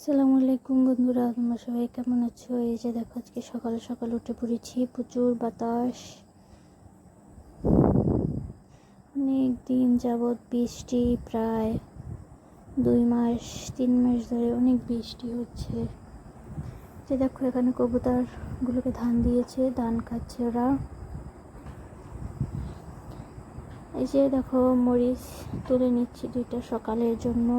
আসসালামু আলাইকুম বন্ধুরা, তোমরা সবাই কেমন আছো? এই যে দেখো, আজকে সকালে সকালে উঠে পড়েছি। প্রচুর বাতাস, অনেক দিন যাবৎ বৃষ্টি, প্রায় 2 মাস 3 মাস ধরে অনেক বৃষ্টি হচ্ছে। যে দেখো, এখানে কবুতরগুলোকে ধান দিয়েছে, ধান খাচ্ছে ওরা। এই যে দেখো, মরিচ তুলে নিচ্ছি 2টা সকালের জন্য।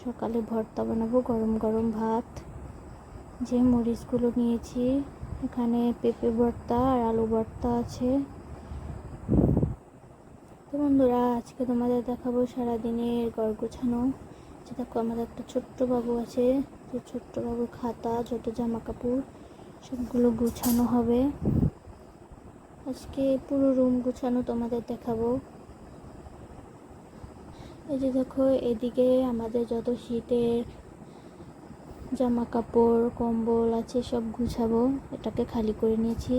সকালে ভর্তা বানাবো, গরম গরম ভাত। যে মরিচগুলো নিয়েছি, এখানে পেঁপে ভর্তা আর আলু ভর্তা আছে। তো বন্ধুরা, আজকে তোমাদের দেখাবো সারাদিনের ঘর গোছানো। যে দেখো, আমাদের একটা ছোট্ট বাবু আছে, যে ছোট্ট বাবুর খাতা, যত জামা কাপড় সবগুলো গুছানো হবে। আজকে পুরো রুম গুছানো তোমাদের দেখাবো। এই যে দেখো, এদিকে আমাদের যত শীতের জামা কাপড় কম্বল আছে সব গুছাবো। এটাকে খালি করে নিয়েছি।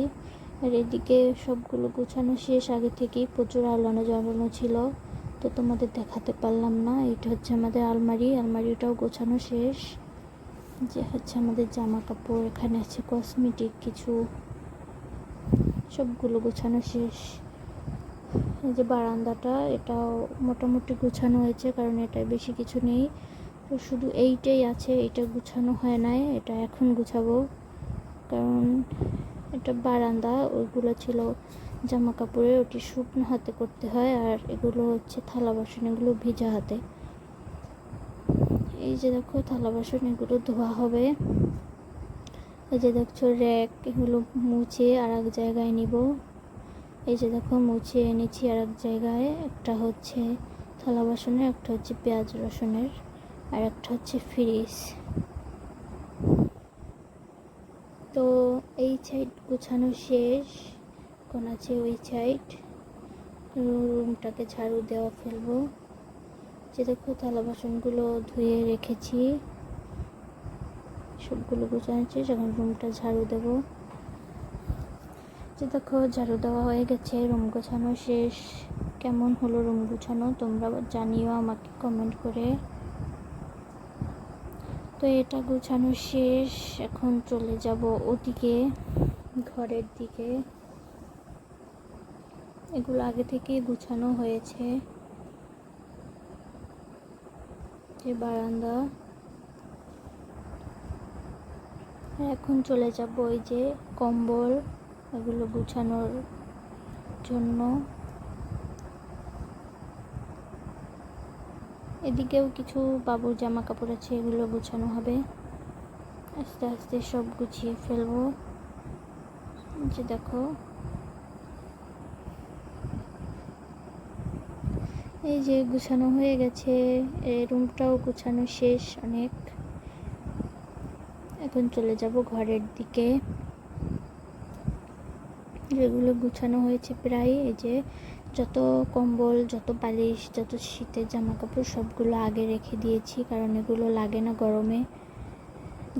আর এদিকে সবগুলো গুছানো শেষ আগে থেকেই। প্রচুর আলোড়নো জ্বালানো ছিল, তো তোমাদের দেখাতে পারলাম না। এটা হচ্ছে আমাদের আলমারিটাও গোছানো শেষ। যে হচ্ছে আমাদের জামা কাপড়, এখানে আছে কসমেটিক কিছু, সবগুলো গোছানো শেষ। এই যে বারান্দাটা, এটাও মোটামুটি গোছানো হয়েছে, কারণ এটা বেশি কিছু নেই। তো শুধু এইটাই আছে, এটা গুছানো হয় নাই, এটা এখন গুছাবো। কারণ এটা বারান্দা, ওইগুলো ছিল জামা কাপড়ের, ওটি শুকনো হাতে করতে হয়। আর এগুলো হচ্ছে থালা বাসন, এগুলো ভিজা হাতে। এই যে দেখো, থালা বাসন এগুলো ধোয়া হবে। এই যে দেখছো র্যাক, এগুলো মুছে আর এক জায়গায় নিব। এই যে দেখো, মুছে এনেছি আর এক জায়গায়। একটা হচ্ছে থালা বাসনের, একটা হচ্ছে পেঁয়াজ রসুনের, আর একটা হচ্ছে ফ্রিজ। তো এই সাইড গোছানো শেষ, কোন আছে ওই সাইড। রুমটাকে ঝাড়ু দেওয়া ফেলবো। যে দেখো, থালা বাসনগুলো ধুয়ে রেখেছি, সবগুলো গোছানো শেষ, এখন রুমটা ঝাড়ু দেব। যে দেখো, ঝাড়ু দেওয়া হয়ে গেছে, রুম গোছানো শেষ। কেমন হলো রুম গোছানো তোমরা জানিও আমাকে কমেন্ট করে। তো এটা গোছানো শেষ, এখন চলে যাব ওদিকে, ঘরের দিকে। এগুলো আগে থেকে গুছানো হয়েছে। যে বারান্দা, এখন চলে যাব ওই যে কম্বল, এগুলো গুছানোর জন্য। এদিকেও কিছু বাবুর জামা কাপড় আছে, এগুলো গুছানো হবে। আস্তে আস্তে সব গুছিয়ে ফেলবো। যে দেখো, এই যে গুছানো হয়ে গেছে, এই রুমটাও গুছানো শেষ অনেক। এখন চলে যাব ঘরের দিকে। যেগুলো গুছানো হয়েছে প্রায়, এই যে যত কম্বল, যত বালিশ, যত শীতের জামা কাপড় সবগুলো আগে রেখে দিয়েছি, কারণ এগুলো লাগে না গরমে।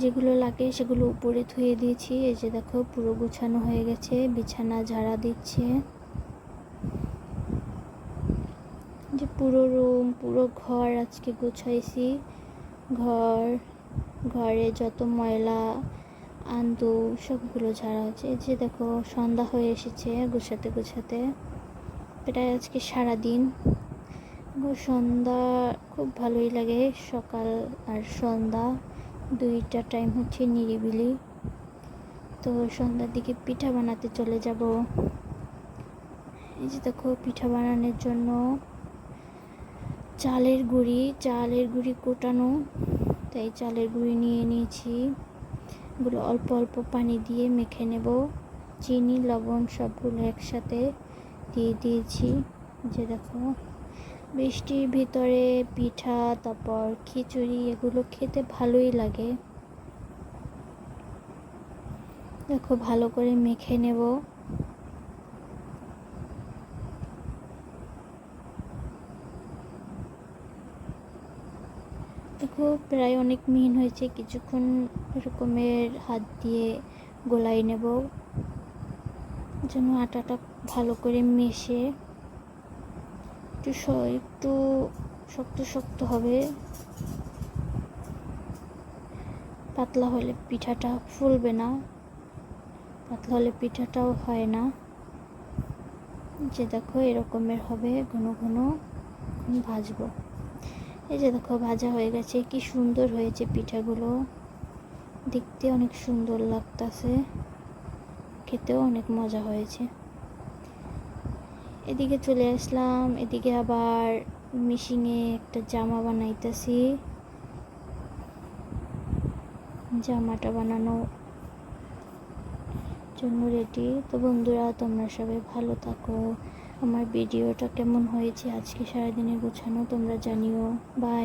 যেগুলো লাগে সেগুলো উপরে ধুয়ে দিয়েছি। এই যে দেখো, পুরো গুছানো হয়ে গেছে, বিছানা ঝাড়া দিচ্ছে। যে পুরো রুম, পুরো ঘর আজকে গুছাইছি। ঘরে যত ময়লা আন্দু সবগুলো ঝাড়া হচ্ছে। এই যে দেখো, সন্ধ্যা হয়ে এসেছে গুছাতে গুছাতে। এটা আজকে সারাদিন সন্ধ্যা খুব ভালোই লাগে, সকাল আর সন্ধ্যা দুইটা টাইম হচ্ছে নিরিবিলি। তো সন্ধ্যার দিকে পিঠা বানাতে চলে যাব। এই যে দেখো, পিঠা বানানোর জন্য চালের গুঁড়ি কোটানো, তাই চালের গুঁড়ি নিয়ে নিয়েছি। এগুলো অল্প অল্প পানি দিয়ে মেখে নেব। চিনি লবণ সবগুলো একসাথে দিয়ে দিয়েছি। যে দেখো, বৃষ্টির ভিতরে পিঠা, তারপর খিচুড়ি, এগুলো খেতে ভালোই লাগে। দেখো, ভালো করে মেখে নেব। দেখো, প্রায় অনেক মিহিন হয়েছে। কিছুক্ষণ এরকমের হাত দিয়ে গোলাই নেব, যেন আটাটা ভালো করে মেশে। একটু শক্ত শক্ত হবে। পাতলা হলে পিঠাটা ফুলবে না, পাতলা হলে পিঠাটাও হয় না। যে দেখো এরকমের হবে, ঘন ঘন ভাজবো। এই যে দেখো ভাজা হয়ে গেছে, কি সুন্দর হয়েছে পিঠাগুলো, দেখতে অনেক সুন্দর লাগতেছে, খেতেও অনেক মজা হয়েছে। এদিকে চলে আসলাম, এদিকে আবার মেশিনে একটা জামা বানাইতেছি, জামাটা বানানোর জন্য রেডি। তো বন্ধুরা, তোমরা সবাই ভালো থাকো। আমার ভিডিওটা কেমন হয়েছে আজকে সারাদিনের গোছানো তোমরা জানিও। বাই।